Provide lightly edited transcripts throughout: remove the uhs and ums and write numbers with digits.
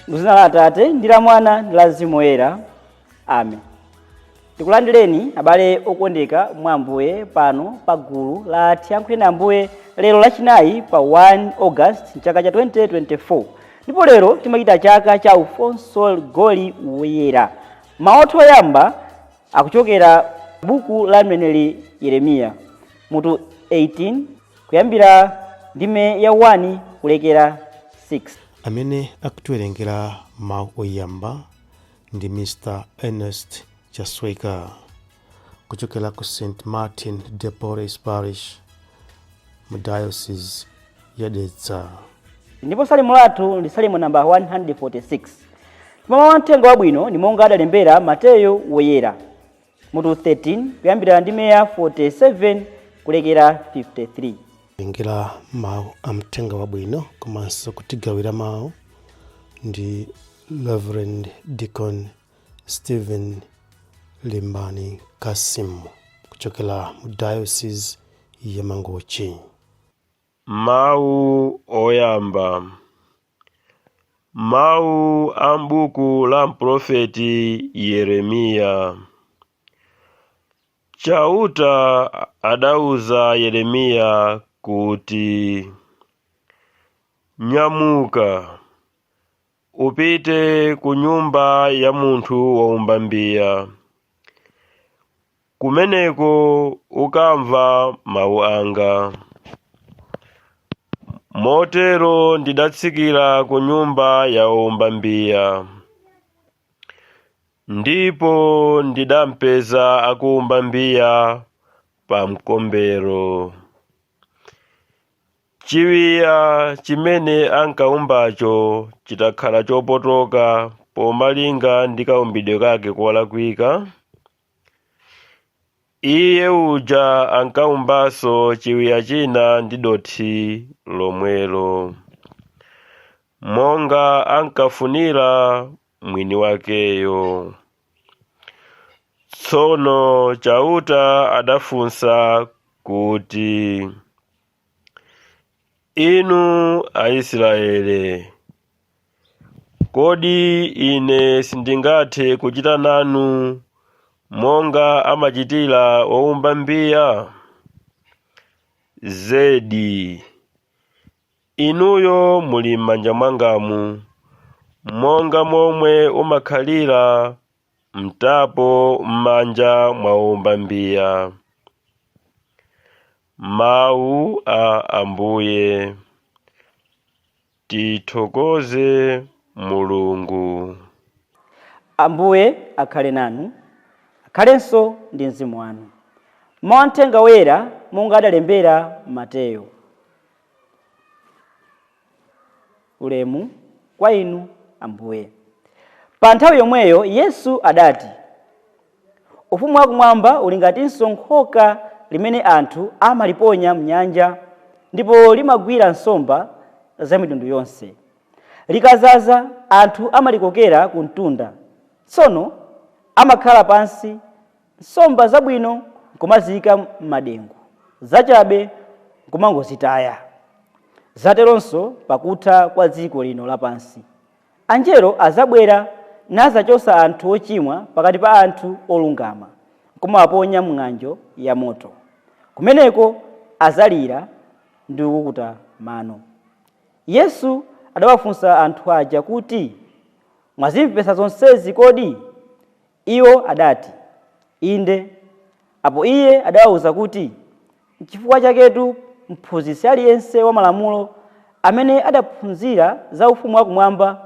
Muzina la Atate ndi la Mwana ndi la Mzimu Woyera. Amen. Tikulandireni abale okondeka mwa Ambuye pano pa gulu la Tiyankhuleni Ambuye lero lachinayi pa 1 August chaka cha 2024. Ndipo lero timachita chaka cha Alfonso Goli Woyera. Maotho oyamba akuchokera buku la mneneri Yeremiya mutu 18 kuyambira ndime ya 1 kulekera 6. Amene akutiwerengera mawu oyamba ndi Mr. Ernest Chasweka kuchokera ku St. Martin de Porres Parish mu Diocese ya Dedza. Ndipo salimo lathu ndi salimo namba 146. Mama wamthenga wabwino ndi monga adalembera Mateyo Woyera mutu 13 kuyambira ndime ya 47 kulekera 53. Ngera mawu amthenga wabwino komanso kutigawira mawu ndi Reverend Deacon Stephen Limbani Kasimu kuchokera mu Diocese ya Mangochi. Mawu oyamba. Mawu ambuku la mprofeti Yeremiya. Chauta adauza Yeremiya kuti nyamuka upite ku nyumba ya munthu waumbambiya, kumeneko ukamva mawu anga. Motero ndidatsikira ku nyumba ya waumbambiya, ndipo ndidampeza akuumbambiya pa mkombero. Chiwiya chimene ankaumbacho chitakhala chopotoka pomalinga ndi kaumbidwe kake kolakwika. Iye uja ankaumbaso chiwiya china ndi dothi lomwelo, monga ankafunira mwini wakeyo. Tsono Chauta adafunsa kuti, inu Aisraele, kodi ine sindingathe kuchita nanu monga amachitira waumbambiya? Zedi, inuyo muli m'manja mwangamu, monga momwe umakhalira mtapo m'manja mwa waumbambiya. Mawu a Ambuye. Tithokoze Mulungu. Ambuye akhale nanu, akhalenso ndi mzimu wanu. Mawu amthenga Woyera monga adalembera Mateyo. Ulemu kwa inu Ambuye. Pa nthawi yomweyo Yesu adati, ufumu wakumwamba uli ngatinso nkhoka limene anthu amaliponya mnyanja, ndipo limagwira nsomba za mitundu yonse. Likazaza anthu amalikokera ku mtunda. Tsono amakhala pansi, nsomba zabwino nkumazika m'madengu, zachabe nkumangozitaya. Zateronso pakutha kwa dziko lino lapansi. Anjelo azabwera nazachosa anthu ochimwa pakati pa anthu olungama, nkumawaponya m'ng'anjo ya moto. Kumeneko azalira ndi kukuta mano. Yesu adawafunsa anthu aja kuti, mwazimvesa zonsezi kodi? Iwo adati, inde. Apo iye adawawuza kuti, n'chifukwa chaketu mphunzitsi aliyense wa malamulo amene adaphunzira za ufumu wakumwamba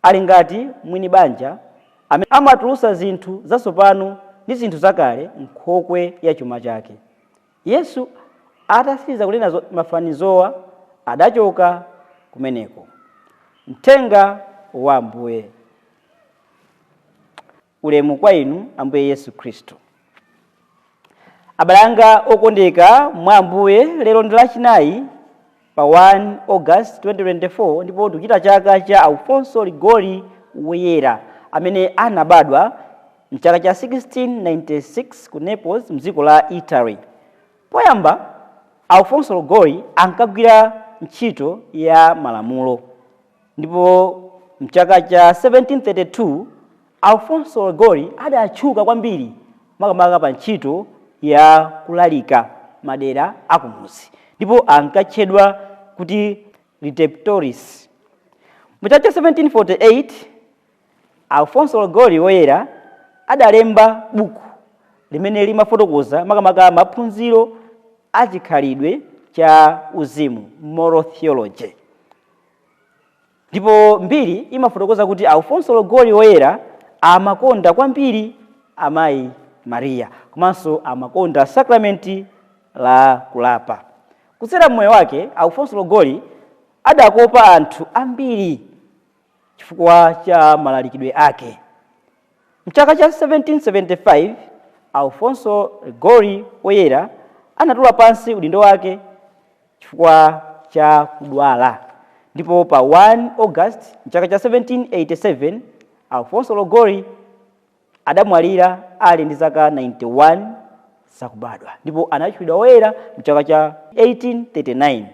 ali ngati mwini banja amene amatulutsa zinthu zatsopano ndi zinthu zakale m'nkhokwe ya chuma chake. Yesu atasiriza kunena mafanizowa adachoka kumeneko. Mthenga wa Ambuye. Ulemu kwa inu Ambuye Yesu Khristu. Abale anga okondeka mwa Ambuye, lero ndi lachinayi pa 1 August 2024 ndipo tikuchita chaka cha Alfonso Liguori Woyera amene anabadwa mchaka cha 1696 ku Naples mdziko la Italy. Poyamba Alfonso Liguori ankagwira ntchito ya malamulo, ndipo mchaka cha 1732 Alfonso Liguori adatchuka kwambiri makamaka pa ntchito ya kulalika madera akumuzi, ndipo ankatchedwa kuti Redemptoris. Mchaka cha 1748 Alfonso Liguori Woyera adalemba buku limene limafotokoza makamaka maphunziro achikhalidwe cha uzimu, moral theology. Ndipo mbiri imafotokoza kuti Alfonso Liguori Woyera amakonda kwambiri amayi Maria, komanso amakonda sakramenti la kulapa. Kudzera mmoyo wake Alfonso Liguori adakopa anthu ambiri chifukwa cha malalikidwe ake. Mchaka cha 1775 Alfonso Liguori Woyera anatula pansi udindo wake chifukwa cha kudwala, ndipo pa 1 August mchaka cha 1787 Alfonso Liguori adamwalira ali ndi zaka 91 zakubadwa, ndipo anatchulidwa woyera mchaka cha 1839.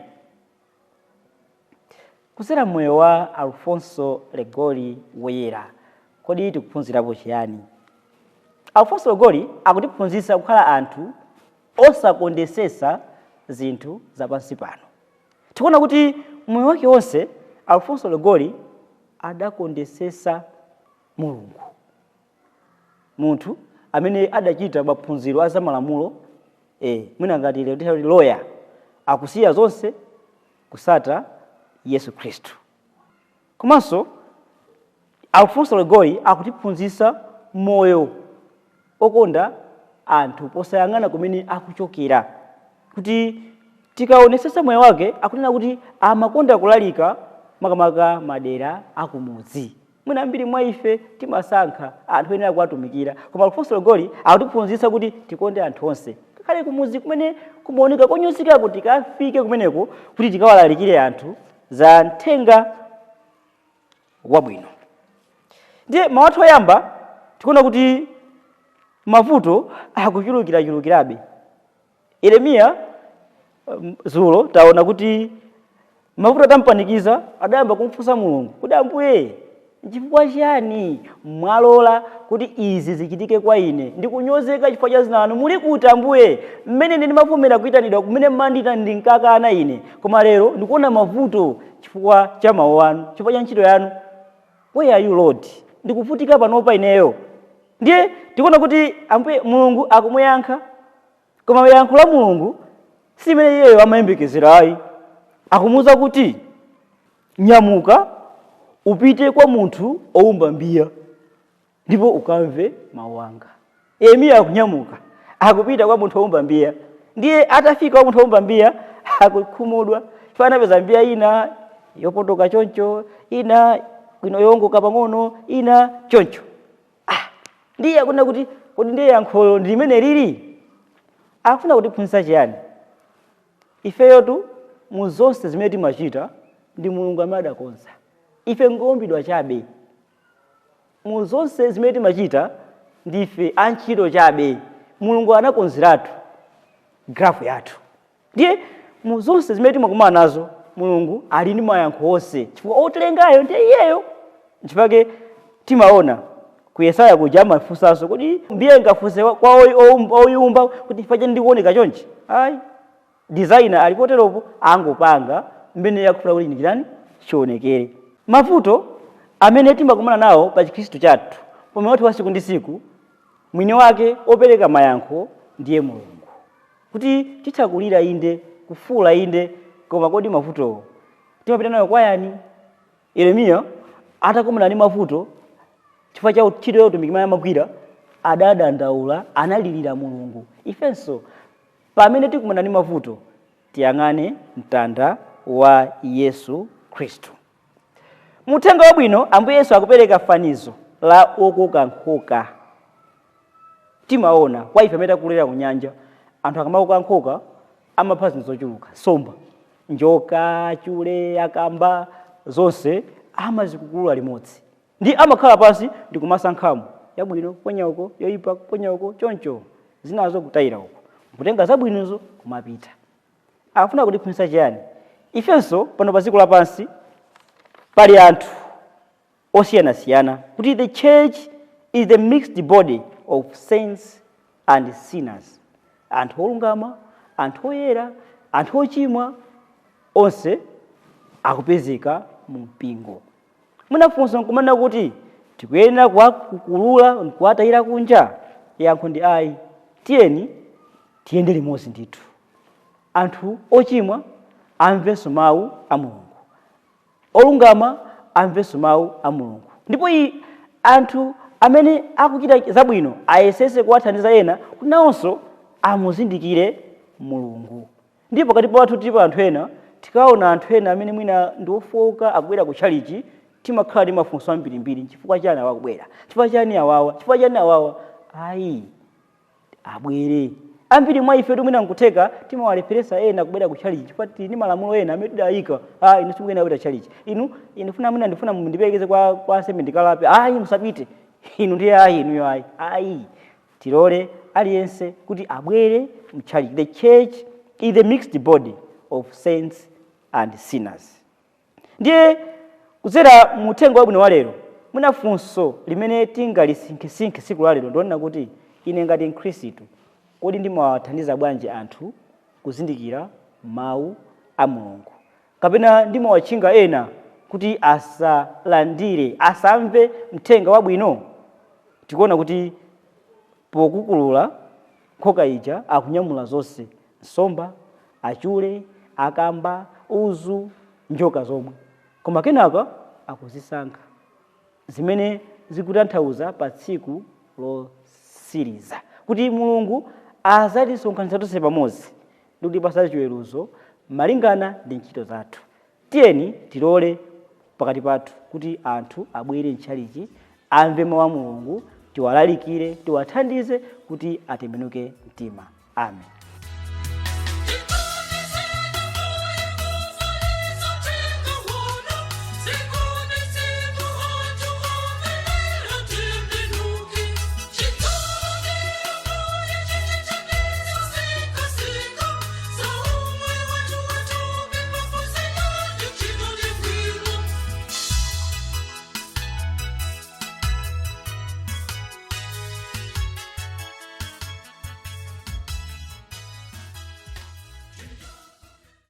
Kudzera moyo wa Alfonso Liguori Woyera, kodi tikuphunzirapo chiyani? Alfonso Liguori akutiphunzitsa kukhala anthu osakondesesa zinthu zapansi pano. Tikuona kuti moyo wake wonse Alfonso Liguori adakondesesa Mulungu. Munthu amene adachita maphunziro a zamalamulo, mwina ngati lawyer, akusiya zonse kusata Yesu Khristu. Komanso Alfonso Liguori akutiphunzitsa moyo okonda anthu posayang'ana kumene akuchokera, kuti tikaonesesa moyo wake akunena kuti amakonda kulalika makamaka madera akumudzi. Mwina ambiri mwa ife timasankha anthu ena akuwatumikira, koma Alfonso Liguori akutiphunzitsa kuti tikonde anthu onse, ngakhale kumudzi kumene kumaoneka konyozeka kuti tikafike kumeneko kuti tikawalalikire anthu za mthenga wabwino. Ndiye mawathu oyamba tikuona kuti mavuto akuchulukirabe. Yeremiya zulo taona kuti mavuto atampanikiza, adayamba kumfunsa Mulungu kuti Ambuye, chifukwa chiyani mwalola kuti izi zichitike kwa ine? Ndikunyozeka chifukwa cha zina lanu. Muli kuti Ambuye, mmene ndimavomera kuyitanidwa, kumene mmandita ndinkakana ine, koma lero ndikuona mavuto chifukwa cha mawu anu, chifukwa cha ntchito yanu. Where are you Lord? Ndikuvutika panopa ineyo. Ndiye tikuona kuti Ambuye Mulungu akumuyankha, koma yankho la Mulungu simene iyeyo amayembekezerayi. Akumuwuza kuti nyamuka upite kwa munthu owumba mbiya ndipo ukamve mawu anga. Yeremiya akunyamuka akupita kwa munthu owumba mbiya. Ndiye atafika kwa munthu owumba mbiya akukhumudwa, fana peza mbiya ina yopotoka choncho, ina yongoka pang'ono, ina choncho. Ndiye akunena kuti kodi ndiye yankho limene lili? Akufuna kutiphunzitsa chiyani? Ifeyotu mu zonse zimene timachita ndi Mulungu amene adakonza. Ife ngowombidwa chabe. Mu zonse zimene timachita ndife antchito chabe. Mulungu anakonzeratu grafu yathu. Ndiye mu zonse zimene timakumana nazo Mulungu ali ndi mayankho onse, chifukwa otilengayo ndiye iyeyo. Chifukwa timaona ku Yesaya kuja amafunsanso kuti mbiya ngafunse kwa oyumba kuti chifukwa ndikuoneka chonchi. Ayi, designer alipoteropo angopanga mmene yakufuna kuti ndikirani chionekere. Mavuto amene timakumana nawo pa Chikhristu chathu pomwe wati wa siku ndi siku, mwini wake opereka mayankho ndiye Mulungu. Kuti tithakulira inde, kufuula inde, koma kodi mavuto timapita nayo kwa yani? Yeremiya atakumana ndi mavuto chifukwa cha ntchito ya utumiki imene amagwira, adadandaula, analirira Mulungu. Ifenso pamene tikumana ndi mavuto tiyang'ane mtanda wa Yesu Khristu. Muthenga wabwino Ambuye Yesu akupereka fanizo la okoka nkhoka. Timaona kwa ife amene takulera ku nyanja, anthu akamakoka nkhoka amapha zinthu zochuluka, somba. njoka, chule, akamba, zonse amazikukulula limodzi. Ndi amakhala pansi ndi kumasankhamo yabwino ponya uko, yoyipa ponya uko, choncho zinazo kutayira uko, kutenga zabwinozo kumapita. Afuna kutiphunzitsa chiyani? Ifenso pano pa dziko lapansi pali anthu osiyanasiyana, kuti the church is the mixed body of saints and sinners. Anthu olungama, anthu oyera, anthu ochimwa, onse akupezeka mu mpingo. Munafunsa nkumana kuti tikuyenera kuwakulula nkuwatayira kunja? Yankho ndi ayi. Tiyende limodzi ndithu. Anthu ochimwa amvenso mawu a Mulungu, olungama amvenso mawu a Mulungu. Ndipo anthu amene akuchita zabwino ayesese kuwathandiza ena kuti nawonso amuzindikire Mulungu. Ndipo pakati pathu tilipo anthu ena, tikaona anthu ena amene mwina ndi ofowoka akubwera ku chalichi, timakhala ndi mafunso ambirimbiri. Chifukwa chani awakubwera? Chifukwa chani awawa? Chifukwa chani awawa? Ayi, abwere. Ambiri mwa ife mwina nkutheka timawalepheresa ena kubwera ku chalichi chifukwa tili malamulo ena amene tidayika. Inu simukuyena kubwera chalichi. Inu ndifuna mundiperekeze kwa nsembe ndikalape. Ayi, musapite. Inu ndiye ayi, inuyo ayi. Ayi, tilole aliyense kuti abwere mchalichi. The church is the mixed body of saints and sinners. Ndiye kudzera mu uthenga wabwino wa lero, mwina funso limene tingalisinkhisinkhe tsiku la lero ndiona kuti ine ngati Mkhristu kodi ndimawathandiza bwanji anthu kuzindikira mawu a Mulungu, kapena ndimawatchinga ena kuti asalandire, asamve uthenga wabwino? Tikuona kuti pokukulula nkhoka ija akunyamula zonse: nsomba, achule, akamba, uzu, njoka zomwe. Koma kenaka akuzisankha zimene zikutanthauza pa tsiku losiriza kuti Mulungu azatisonkhanitsa tonse pamodzi ndi kutipasa chiweruzo malingana ndi ntchito zathu. Tilole pakati pathu kuti anthu abwere mchalichi, amve mawu a Mulungu, tiwalalikire, tiwathandize kuti atembenuke mtima. Amen.